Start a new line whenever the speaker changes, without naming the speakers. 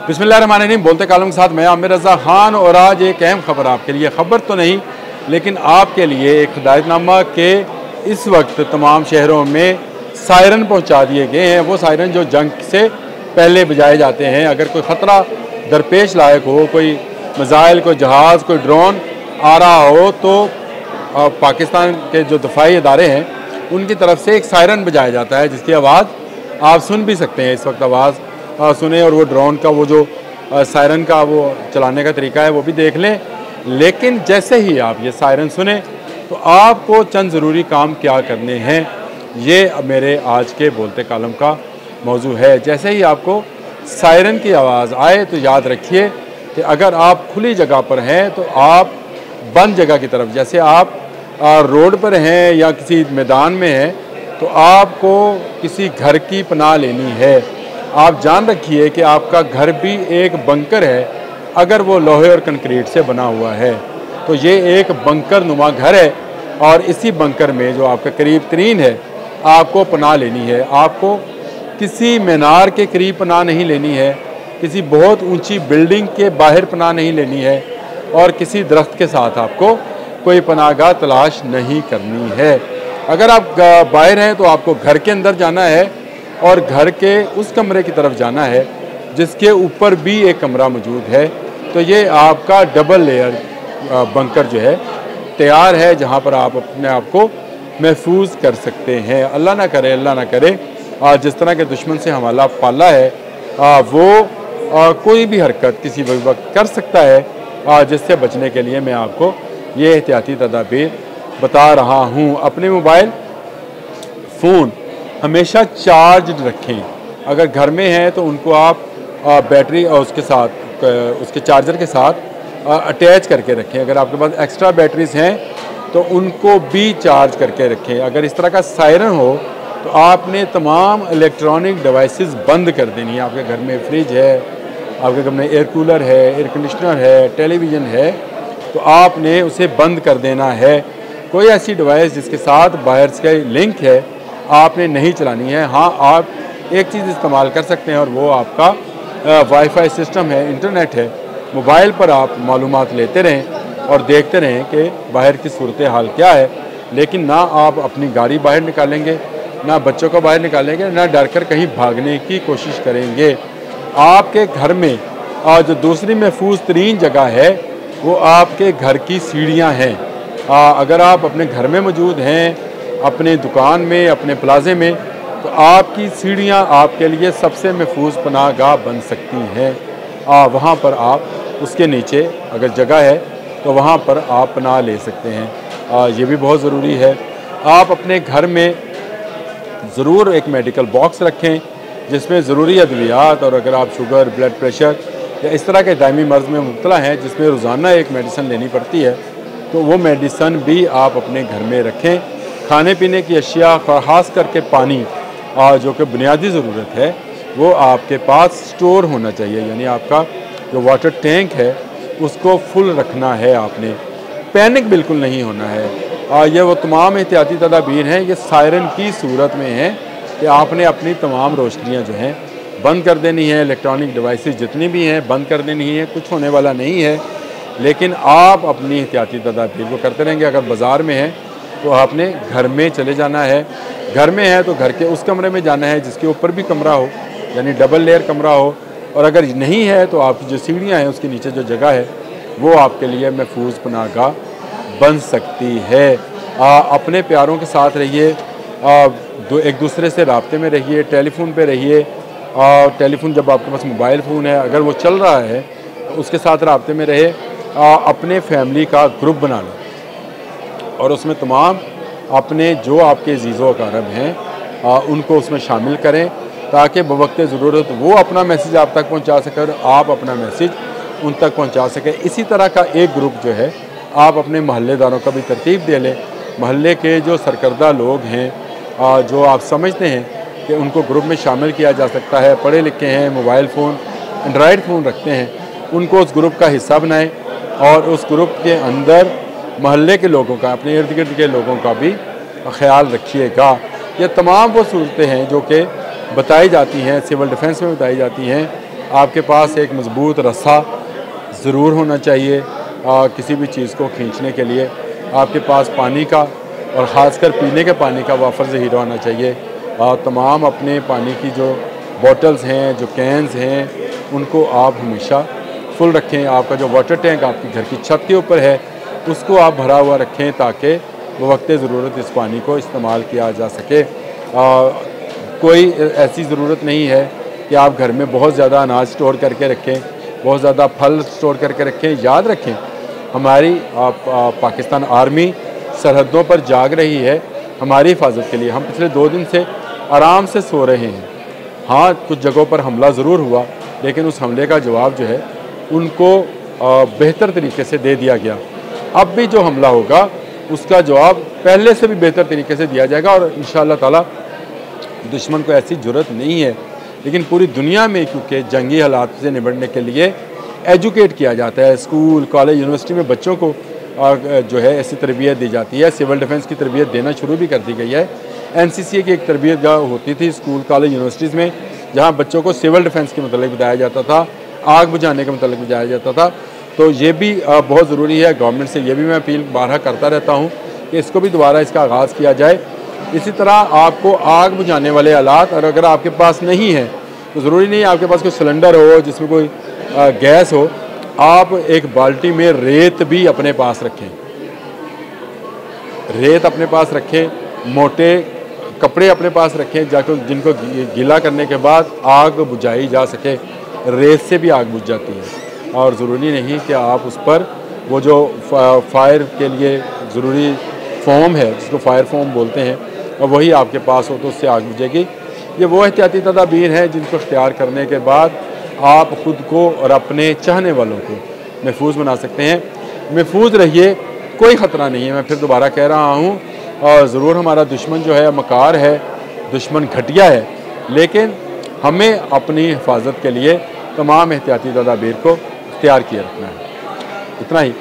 बिस्मिल्लाहिर्रहमानिर्रहीम। बोलते कालम के साथ मैं आमिर रज़ा खान। और आज एक अहम खबर आपके लिए, खबर तो नहीं लेकिन आपके लिए एक हिदायतनामा के इस वक्त तमाम शहरों में सायरन पहुंचा दिए गए हैं। वो सायरन जो जंग से पहले बजाए जाते हैं। अगर कोई ख़तरा दरपेश लायक हो, कोई मिसाइल, कोई जहाज़, कोई ड्रोन आ रहा हो, तो पाकिस्तान के जो दफाई इदारे हैं उनकी तरफ से एक सायरन बजाया जाता है, जिसकी आवाज़ आप सुन भी सकते हैं। इस वक्त आवाज़ सुने और वो ड्रोन का वो जो सायरन का वो चलाने का तरीका है वो भी देख लें। लेकिन जैसे ही आप ये सायरन सुने तो आपको चंद ज़रूरी काम क्या करने हैं, ये मेरे आज के बोलते कालम का मौजू है। जैसे ही आपको सायरन की आवाज़ आए तो याद रखिए कि अगर आप खुली जगह पर हैं तो आप बंद जगह की तरफ, जैसे आप रोड पर हैं या किसी मैदान में हैं, तो आपको किसी घर की पनाह लेनी है। आप जान रखिए कि आपका घर भी एक बंकर है। अगर वो लोहे और कंक्रीट से बना हुआ है तो ये एक बंकर नुमा घर है, और इसी बंकर में जो आपका करीब तरीन है आपको पनाह लेनी है। आपको किसी मीनार के करीब पनाह नहीं लेनी है, किसी बहुत ऊंची बिल्डिंग के बाहर पनाह नहीं लेनी है, और किसी दरख्त के साथ आपको कोई पनाहगाह तलाश नहीं करनी है। अगर आप बाहर हैं तो आपको घर के अंदर जाना है और घर के उस कमरे की तरफ जाना है जिसके ऊपर भी एक कमरा मौजूद है। तो ये आपका डबल लेयर बंकर जो है तैयार है, जहाँ पर आप अपने आप को महफूज कर सकते हैं। अल्लाह ना करे जिस तरह के दुश्मन से हमारा पाला है वो कोई भी हरकत किसी भी वक्त कर सकता है, जिससे बचने के लिए मैं आपको ये एहतियाती तदाबीर बता रहा हूँ। अपने मोबाइल फ़ोन हमेशा चार्ज रखें। अगर घर में हैं तो उनको आप बैटरी और उसके साथ उसके चार्जर के साथ अटैच करके रखें। अगर आपके पास एक्स्ट्रा बैटरीज हैं तो उनको भी चार्ज करके रखें। अगर इस तरह का सायरन हो तो आपने तमाम इलेक्ट्रॉनिक डिवाइसेस बंद कर देनी है। आपके घर में फ्रिज है, आपके घर में एयर कूलर है, एयर कंडीशनर है, टेलीविज़न है, तो आपने उसे बंद कर देना है। कोई ऐसी डिवाइस जिसके साथ बाहर से लिंक है आपने नहीं चलानी है। हाँ, आप एक चीज़ इस्तेमाल कर सकते हैं और वो आपका वाईफाई सिस्टम है, इंटरनेट है। मोबाइल पर आप मालूमात लेते रहें और देखते रहें कि बाहर की सूरत हाल क्या है, लेकिन ना आप अपनी गाड़ी बाहर निकालेंगे, ना बच्चों को बाहर निकालेंगे, ना डर कर कहीं भागने की कोशिश करेंगे। आपके घर में जो दूसरी महफूज तरीन जगह है वो आपके घर की सीढ़ियाँ हैं। अगर आप अपने घर में मौजूद हैं, अपने दुकान में, अपने प्लाजे में, तो आपकी सीढ़ियाँ आपके लिए सबसे महफूज पनाहगाह बन सकती हैं। वहाँ पर आप उसके नीचे अगर जगह है तो वहाँ पर आप पनाह ले सकते हैं। ये भी बहुत ज़रूरी है। आप अपने घर में ज़रूर एक मेडिकल बॉक्स रखें जिसमें ज़रूरी अद्वियात, और अगर आप शुगर, ब्लड प्रेशर या इस तरह के दायमी मर्ज़ में मुब्तला हैं जिसमें रोज़ाना एक मेडिसिन लेनी पड़ती है, तो वो मेडिसिन भी आप अपने घर में रखें। खाने पीने की अशिया, ख़ास करके पानी जो कि बुनियादी ज़रूरत है, वो आपके पास स्टोर होना चाहिए। यानी आपका जो वाटर टैंक है उसको फुल रखना है आपने। पैनिक बिल्कुल नहीं होना है। ये वो तमाम एहतियाती तदाबीर हैं, ये सायरन की सूरत में हैं कि आपने अपनी तमाम रोशनियाँ जो हैं बंद कर देनी है। इलेक्ट्रॉनिक डिवाइसेस जितनी भी हैं बंद कर देनी है। कुछ होने वाला नहीं है, लेकिन आप अपनी एहतियाती तदाबीर को करते रहेंगे। अगर बाज़ार में है तो आपने घर में चले जाना है, घर में है तो घर के उस कमरे में जाना है जिसके ऊपर भी कमरा हो, यानी डबल लेयर कमरा हो। और अगर नहीं है तो आपकी जो सीढ़ियाँ हैं उसके नीचे जो जगह है वो आपके लिए महफूज पनाहगाह बन सकती है। अपने प्यारों के साथ रहिए, एक दूसरे से राब्ते में रहिए, टेलीफोन पे रहिए। टेलीफोन जब आपके पास मोबाइल फ़ोन है अगर वो चल रहा है तो उसके साथ राब्ते में रहे। अपने फैमिली का ग्रुप बना लो और उसमें तमाम अपने जो आपके अज़ीज़ो अक़ारब हैं उनको उसमें शामिल करें, ताकि बवक़्त ज़रूरत वो अपना मैसेज आप तक पहुंचा सकें और आप अपना मैसेज उन तक पहुंचा सकें। इसी तरह का एक ग्रुप जो है आप अपने महल्लेदारों का भी तरतीब दे लें। महल्ले के जो सरकर्दा लोग हैं जो आप समझते हैं कि उनको ग्रुप में शामिल किया जा सकता है, पढ़े लिखे हैं, मोबाइल फ़ोन, एंड्रॉयड फ़ोन रखते हैं, उनको उस ग्रुप का हिस्सा बनाएँ और उस ग्रुप के अंदर महल्ले के लोगों का, अपने इर्द गिर्द के लोगों का भी ख्याल रखिएगा। ये तमाम वो सूरतें हैं जो कि बताई जाती हैं, सिविल डिफेंस में बताई जाती हैं आपके पास एक मज़बूत रस्सा ज़रूर होना चाहिए किसी भी चीज़ को खींचने के लिए। आपके पास पानी का और ख़ासकर पीने के पानी का वाफर ज़ख़ीरा होना चाहिए। तमाम अपने पानी की जो बॉटल्स हैं, जो कैंस हैं, उनको आप हमेशा फुल रखें। आपका जो वाटर टैंक आपकी घर की छत के ऊपर है उसको आप भरा हुआ रखें ताकि वक्त ज़रूरत इस पानी को इस्तेमाल किया जा सके। कोई ऐसी ज़रूरत नहीं है कि आप घर में बहुत ज़्यादा अनाज स्टोर करके रखें, बहुत ज़्यादा फल स्टोर करके रखें। याद रखें, हमारी पाकिस्तान आर्मी सरहदों पर जाग रही है हमारी हिफाजत के लिए। हम पिछले 2 दिन से आराम से सो रहे हैं। हाँ, कुछ जगहों पर हमला ज़रूर हुआ, लेकिन उस हमले का जवाब जो है उनको बेहतर तरीके से दे दिया गया। अब भी जो हमला होगा उसका जवाब पहले से भी बेहतर तरीके से दिया जाएगा और इंशाअल्लाह ताला दुश्मन को ऐसी ज़रूरत नहीं है। लेकिन पूरी दुनिया में क्योंकि जंगी हालात से निपटने के लिए एजुकेट किया जाता है, स्कूल, कॉलेज, यूनिवर्सिटी में बच्चों को जो है ऐसी तरबियत दी जाती है। सिविल डिफेंस की तरबियत देना शुरू भी कर दी गई है। NCCA की एक तरबियत होती थी स्कूल, कॉलेज, यूनिवर्सिटीज़ में, जहाँ बच्चों को सिविल डिफेंस के मतलब बताया जाता था, आग बुझाने के मतलब बताया जाता था। तो ये भी बहुत ज़रूरी है। गवर्नमेंट से ये भी मैं अपील बारहा करता रहता हूँ कि इसको भी दोबारा इसका आगाज़ किया जाए। इसी तरह आपको आग बुझाने वाले आलात और अगर आपके पास नहीं है तो ज़रूरी नहीं आपके पास कोई सिलेंडर हो जिसमें कोई गैस हो, आप एक बाल्टी में रेत भी अपने पास रखें। रेत अपने पास रखें, मोटे कपड़े अपने पास रखें जाकर जिनको गीला करने के बाद आग बुझाई जा सके। रेत से भी आग बुझ जाती है और ज़रूरी नहीं कि आप उस पर वो जो फायर के लिए ज़रूरी फोम है जिसको फायर फोम बोलते हैं और वही आपके पास हो तो उससे आग बुझेगी। ये वो एहतियाती तदाबीर हैं जिनको इख्तियार करने के बाद आप ख़ुद को और अपने चाहने वालों को महफूज बना सकते हैं। महफूज रहिए, कोई ख़तरा नहीं है। मैं फिर दोबारा कह रहा हूँ, और ज़रूर हमारा दुश्मन जो है मकार है, दुश्मन घटिया है, लेकिन हमें अपनी हिफाजत के लिए तमाम एहतियाती तदाबीर को इख्तियार किए रखना है। इतना ही।